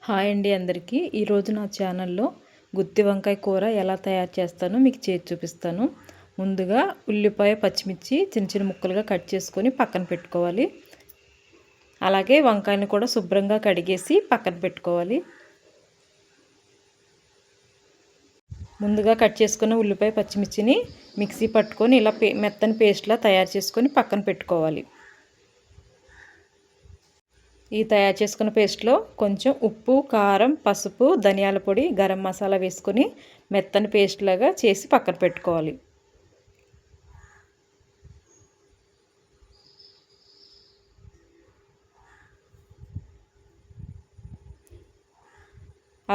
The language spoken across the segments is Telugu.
హాయ్ అండి అందరికీ. ఈరోజు నా ఛానల్లో గుత్తి వంకాయ కూర ఎలా తయారు చేస్తానో మీకు చేసి చూపిస్తాను. ముందుగా ఉల్లిపాయ పచ్చిమిర్చి చిన్న చిన్న ముక్కలుగా కట్ చేసుకొని పక్కన పెట్టుకోవాలి. అలాగే వంకాయని కూడా శుభ్రంగా కడిగేసి పక్కన పెట్టుకోవాలి. ముందుగా కట్ చేసుకున్న ఉల్లిపాయ పచ్చిమిర్చిని మిక్సీ పట్టుకొని ఇలా మెత్తని పేస్ట్లా తయారు చేసుకొని పక్కన పెట్టుకోవాలి. ఈ తయారు చేసుకున్న పేస్ట్లో కొంచెం ఉప్పు, కారం, పసుపు, ధనియాల పొడి, గరం మసాలా వేసుకొని మెత్తని పేస్ట్ లాగా చేసి పక్కన పెట్టుకోవాలి.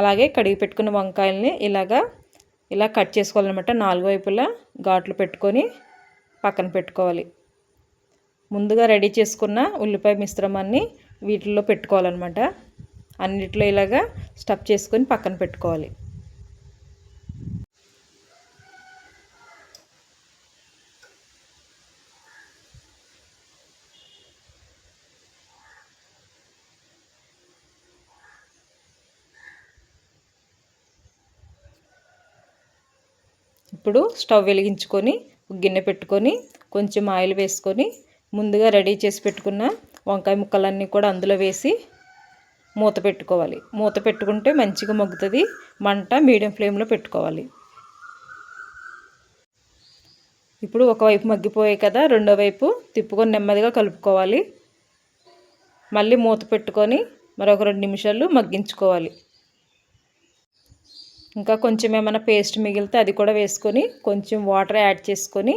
అలాగే కడిగి పెట్టుకున్న వంకాయల్ని ఇలా కట్ చేసుకోవాలన్నమాట. 4 వైపులా ఘాట్లు పెట్టుకొని పక్కన పెట్టుకోవాలి. ముందుగా రెడీ చేసుకున్న ఉల్లిపాయ మిశ్రమాన్ని వీటిల్లో పెట్టుకోవాలన్నమాట. అన్నిట్లో ఇలాగా స్టఫ్ చేసుకొని పక్కన పెట్టుకోవాలి. ఇప్పుడు స్టవ్ వెలిగించుకొని గిన్నె పెట్టుకొని కొంచెం ఆయిల్ వేసుకొని ముందుగా రెడీ చేసి పెట్టుకున్న వంకాయ ముక్కలన్నీ కూడా అందులో వేసి మూత పెట్టుకోవాలి. మూత పెట్టుకుంటే మంచిగా మగ్గుతుంది. మంట మీడియం ఫ్లేమ్లో పెట్టుకోవాలి. ఇప్పుడు ఒకవైపు మగ్గిపోయాయి కదా, రెండో వైపు తిప్పుకొని నెమ్మదిగా కలుపుకోవాలి. మళ్ళీ మూత పెట్టుకొని మరొక 2 నిమిషాలు మగ్గించుకోవాలి. ఇంకా కొంచెం ఏమైనా పేస్ట్ మిగిలితే అది కూడా వేసుకొని కొంచెం వాటర్ యాడ్ చేసుకొని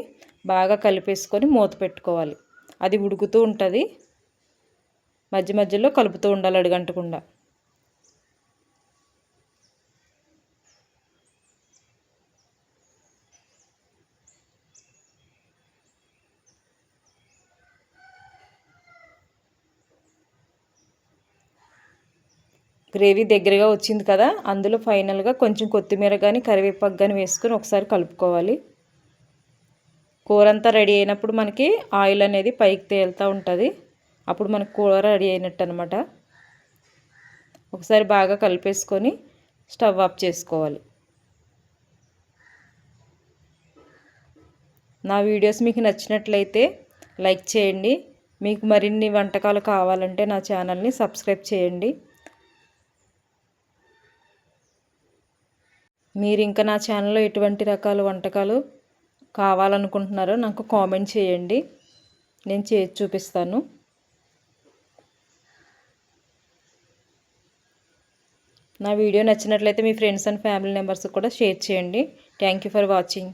బాగా కలిపేసుకొని మూత పెట్టుకోవాలి. అది ఉడుకుతూ ఉంటుంది. మధ్య మధ్యలో కలుపుతూ ఉండాలి అడుగంటకుండా. గ్రేవీ దగ్గరగా వచ్చింది కదా, అందులో ఫైనల్గా కొంచెం కొత్తిమీర కానీ కరివేపాకు కానీ వేసుకొని ఒకసారి కలుపుకోవాలి. కూర అంతా రెడీ అయినప్పుడు మనకి ఆయిల్ అనేది పైకి తేలుతూ ఉంటుంది. అప్పుడు మనకు కూర రెడీ అయినట్టు అనమాట. ఒకసారి బాగా కలిపేసుకొని స్టవ్ ఆఫ్ చేసుకోవాలి. నా వీడియోస్ మీకు నచ్చినట్లయితే లైక్ చేయండి. మీకు మరిన్ని వంటకాలు కావాలంటే నా ఛానల్ని సబ్స్క్రైబ్ చేయండి. మీరు ఇంకా నా ఛానల్లో ఎటువంటి రకాల వంటకాలు కావాలనుకుంటున్నారో నాకు కామెంట్ చేయండి. నేను చేసి చూపిస్తాను. నా వీడియో నచ్చినట్లయితే మీ ఫ్రెండ్స్ అండ్ ఫ్యామిలీ మెంబర్స్కి కూడా షేర్ చేయండి. Thank you for watching.